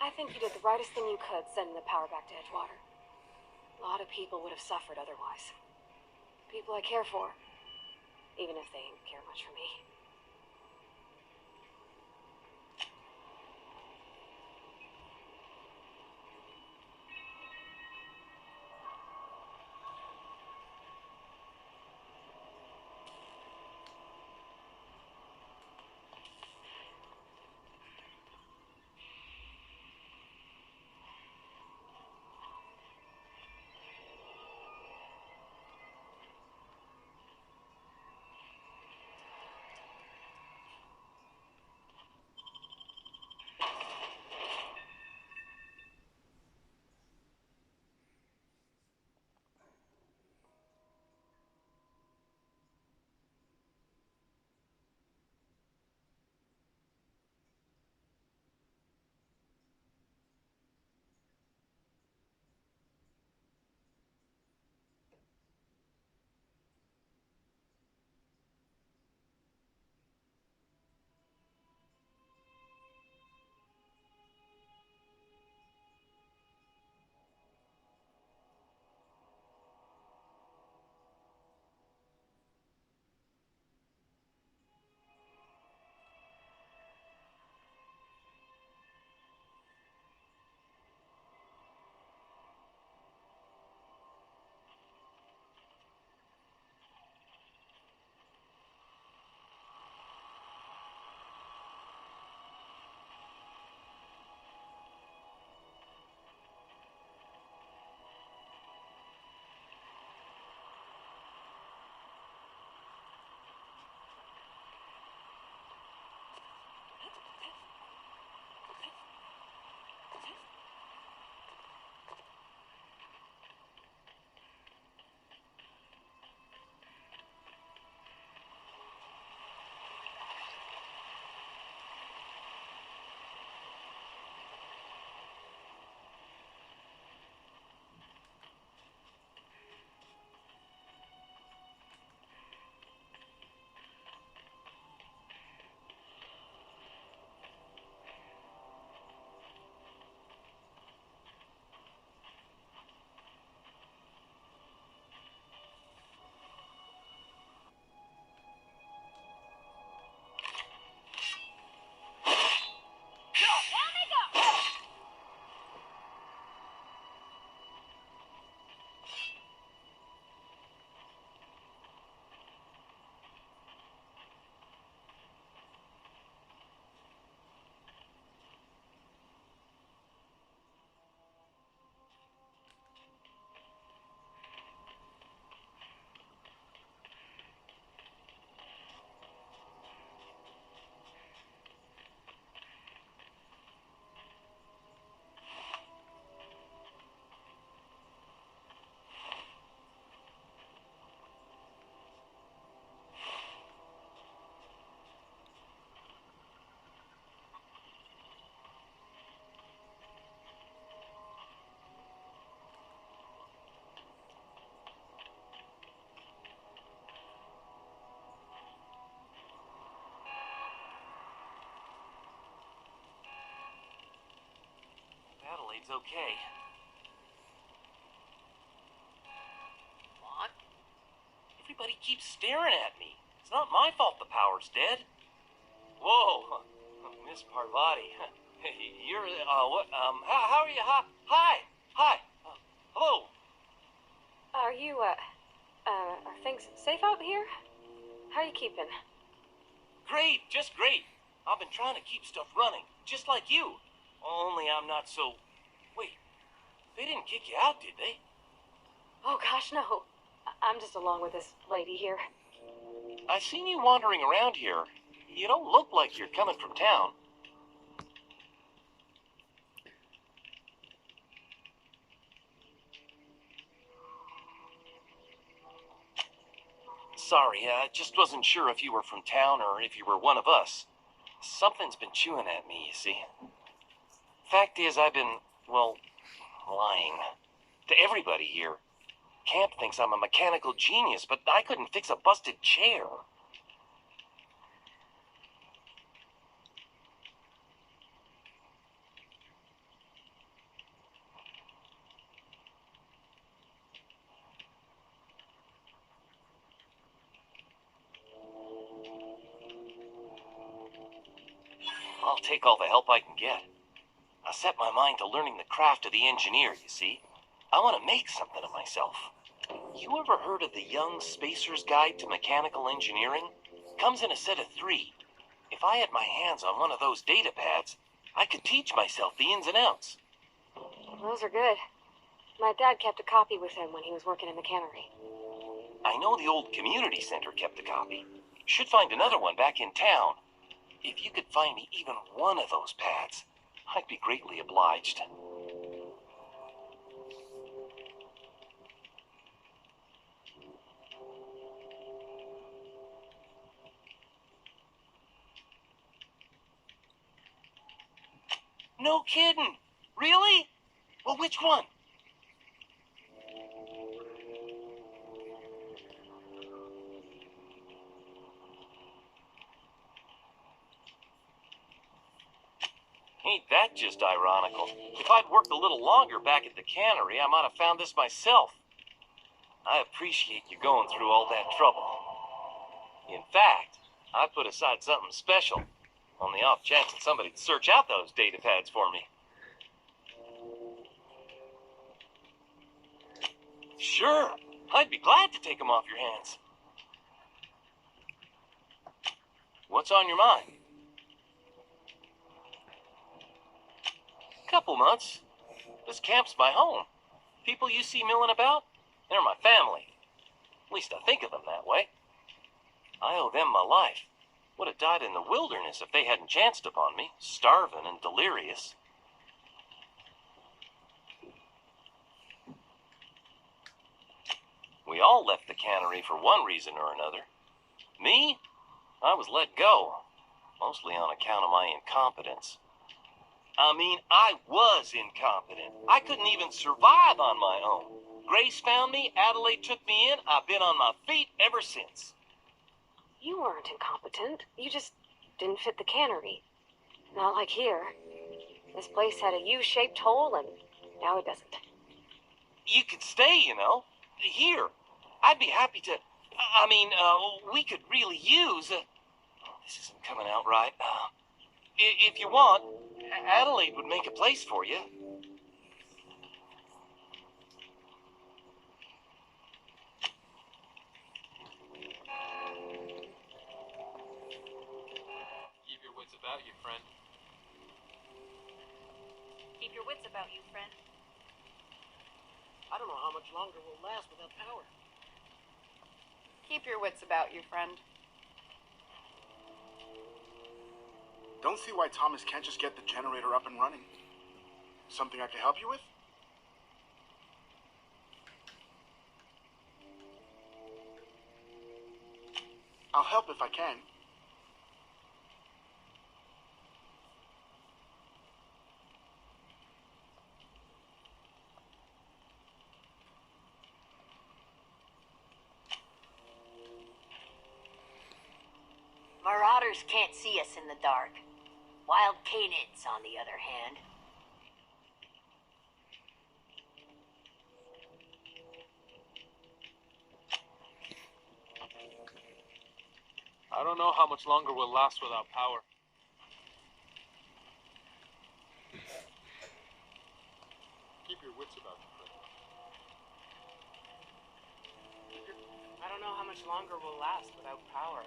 I think you did the rightest thing you could sending the power back to Edgewater. A lot of people would have suffered otherwise. People I care for, even if they didn't care much for me. Adelaide's okay. What? Everybody keeps staring at me. It's not my fault the power's dead. Whoa, Miss Parvati. You're, what, how are you? Hi, hello. Are you, are things safe out here? How are you keeping? Great, just great. I've been trying to keep stuff running, just like you. Only I'm not so... Wait, they didn't kick you out, did they? Oh gosh, no. I'm just along with this lady here. I seen you wandering around here. You don't look like you're coming from town. Sorry, I just wasn't sure if you were from town or if you were one of us. Something's been chewing at me, you see. Fact is, I've been, well, lying. To everybody here. Camp thinks I'm a mechanical genius, but I couldn't fix a busted chair. I'll take all the help I can get. I set my mind to learning the craft of the engineer, you see. I want to make something of myself. You ever heard of the Young Spacer's Guide to Mechanical Engineering? Comes in a set of 3. If I had my hands on one of those data pads, I could teach myself the ins and outs. Those are good. My dad kept a copy with him when he was working in the cannery. I know the old community center kept a copy. Should find another one back in town. If you could find me even one of those pads, I'd be greatly obliged. No kidding. Really? Well, which one? Ain't that just ironical? If I'd worked a little longer back at the cannery, I might have found this myself. I appreciate you going through all that trouble. In fact, I put aside something special on the off chance that somebody'd search out those data pads for me. Sure, I'd be glad to take them off your hands. What's on your mind? Couple months. This camp's my home. People you see milling about, they're my family. At least I think of them that way. I owe them my life. Would have died in the wilderness if they hadn't chanced upon me, starving and delirious. We all left the cannery for one reason or another. Me? I was let go, mostly on account of my incompetence. I was incompetent. I couldn't even survive on my own. Grace found me, Adelaide took me in, I've been on my feet ever since. You weren't incompetent. You just didn't fit the cannery. Not like here. This place had a U-shaped hole, and now it doesn't. You could stay, you know. Here. I'd be happy to... we could really use... this isn't coming out right. If you want, Adelaide would make a place for you. Keep your wits about you, friend. Keep your wits about you, friend. I don't know how much longer we'll last without power. Keep your wits about you, friend. Don't see why Thomas can't just get the generator up and running. Something I can help you with? I'll help if I can. Marauders can't see us in the dark. Wild canids, on the other hand. I don't know how much longer we'll last without power. Keep your wits about you, friend. I don't know how much longer we'll last without power.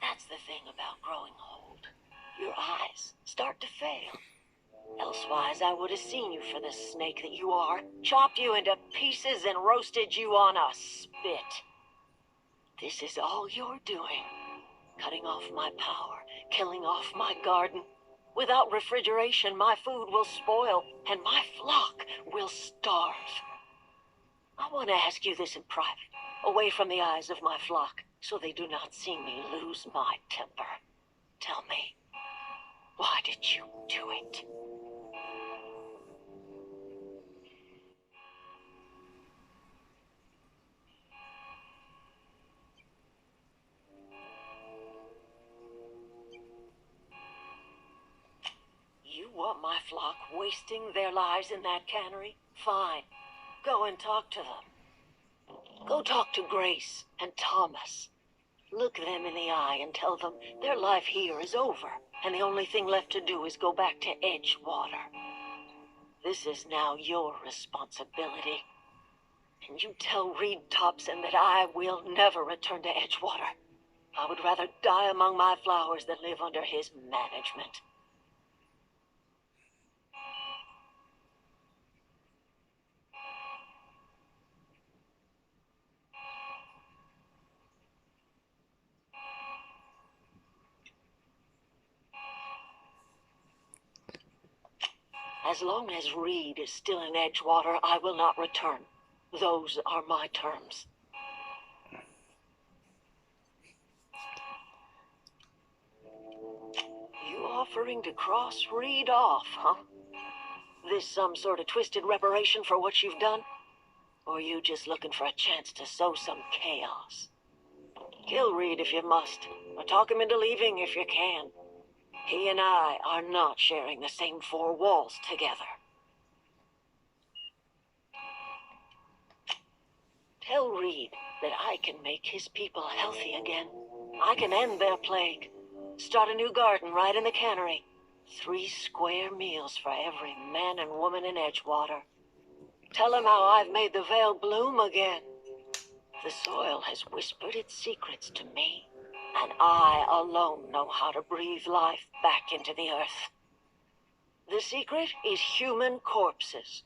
That's the thing about growing old. Your eyes start to fail. Elsewise, I would have seen you for the snake that you are, chopped you into pieces and roasted you on a spit. This is all you're doing. Cutting off my power, killing off my garden. Without refrigeration, my food will spoil, and my flock will starve. I want to ask you this in private, away from the eyes of my flock, so they do not see me lose my temper. Tell me, why did you do it? my flock wasting their lives in that cannery? Fine. Go and talk to them. Go talk to Grace and Thomas. Look them in the eye and tell them their life here is over, and the only thing left to do is go back to Edgewater. This is now your responsibility. And you tell Reed Thompson that I will never return to Edgewater. I would rather die among my flowers than live under his management. As long as Reed is still in Edgewater, I will not return. Those are my terms. You offering to cross Reed off, huh? This some sort of twisted reparation for what you've done? Or you just looking for a chance to sow some chaos? Kill Reed if you must, or talk him into leaving if you can. He and I are not sharing the same four walls together. Tell Reed that I can make his people healthy again. I can end their plague. Start a new garden right in the cannery. 3 square meals for every man and woman in Edgewater. Tell him how I've made the Vale bloom again. The soil has whispered its secrets to me, and I alone know how to breathe life back into the earth. The secret is human corpses.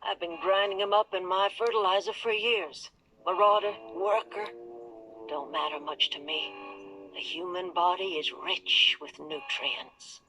I've been grinding them up in my fertilizer for years. Marauder, worker, don't matter much to me. The human body is rich with nutrients.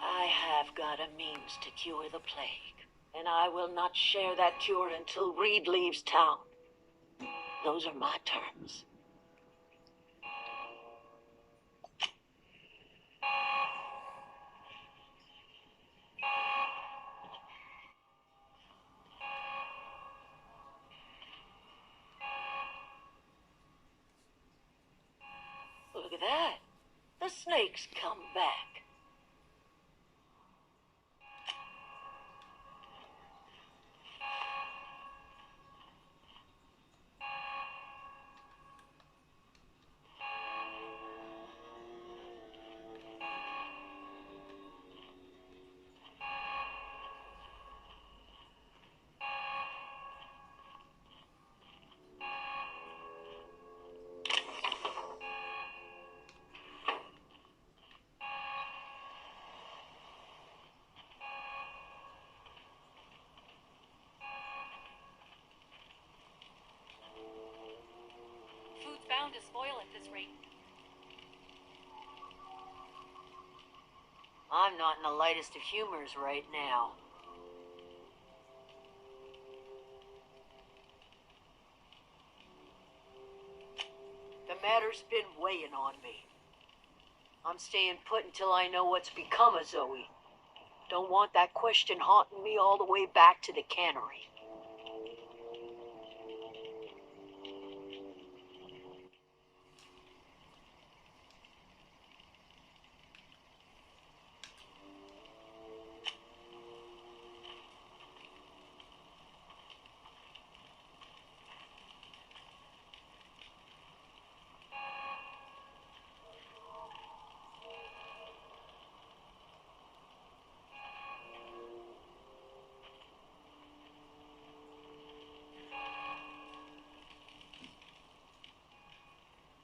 I have got a means to cure the plague, and I will not share that cure until Reed leaves town. Those are my terms. Look at that. The snake's come back. Food's bound to spoil at this rate. I'm not in the lightest of humors right now. The matter's been weighing on me. I'm staying put until I know what's become of Zoe. Don't want that question haunting me all the way back to the cannery.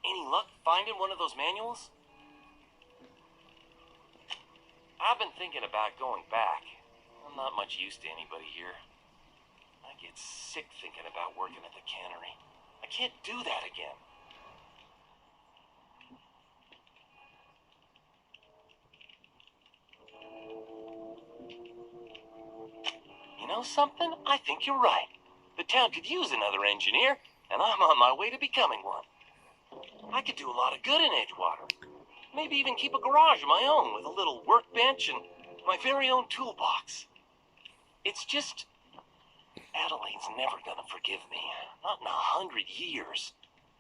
Any luck finding one of those manuals? I've been thinking about going back. I'm not much use to anybody here. I get sick thinking about working at the cannery. I can't do that again. You know something? I think you're right. The town could use another engineer, and I'm on my way to becoming one. I could do a lot of good in Edgewater. Maybe even keep a garage of my own with a little workbench and my very own toolbox. It's just... Adelaide's never gonna forgive me. Not in 100 years.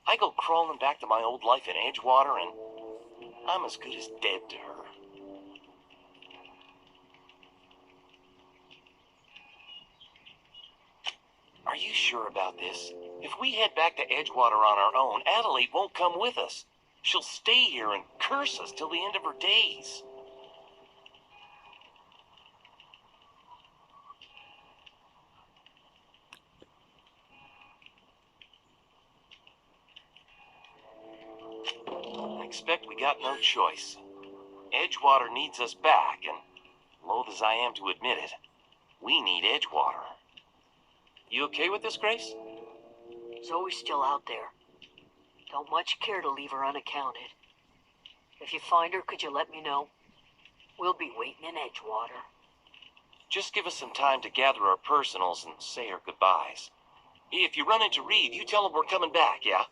I go crawling back to my old life in Edgewater, and I'm as good as dead to her. Are you sure about this? If we head back to Edgewater on our own, Adelaide won't come with us. She'll stay here and curse us till the end of her days. I expect we got no choice. Edgewater needs us back, and loath as I am to admit it, we need Edgewater. You okay with this, Grace? Zoe's still out there. Don't much care to leave her unaccounted. If you find her, could you let me know? We'll be waiting in Edgewater. Just give us some time to gather our personals and say our goodbyes. If you run into Reed, you tell him we're coming back, yeah?